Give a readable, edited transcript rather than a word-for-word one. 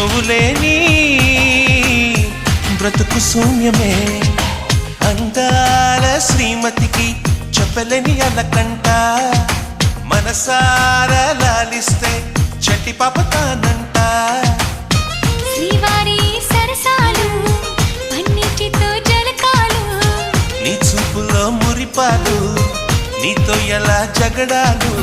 నువ్వు లేని బ్రతుకు శూన్యమే. అందాల శ్రీమతికి చెప్పలేని అలకంట, మనసారా లాలిస్తే చట్టి పాపతానంట. శ్రీవారి సరసాలు పన్నిటితో జలకాలు, నీ చూపులో మురిపాలు, నీతో ఎలా జగడాలు.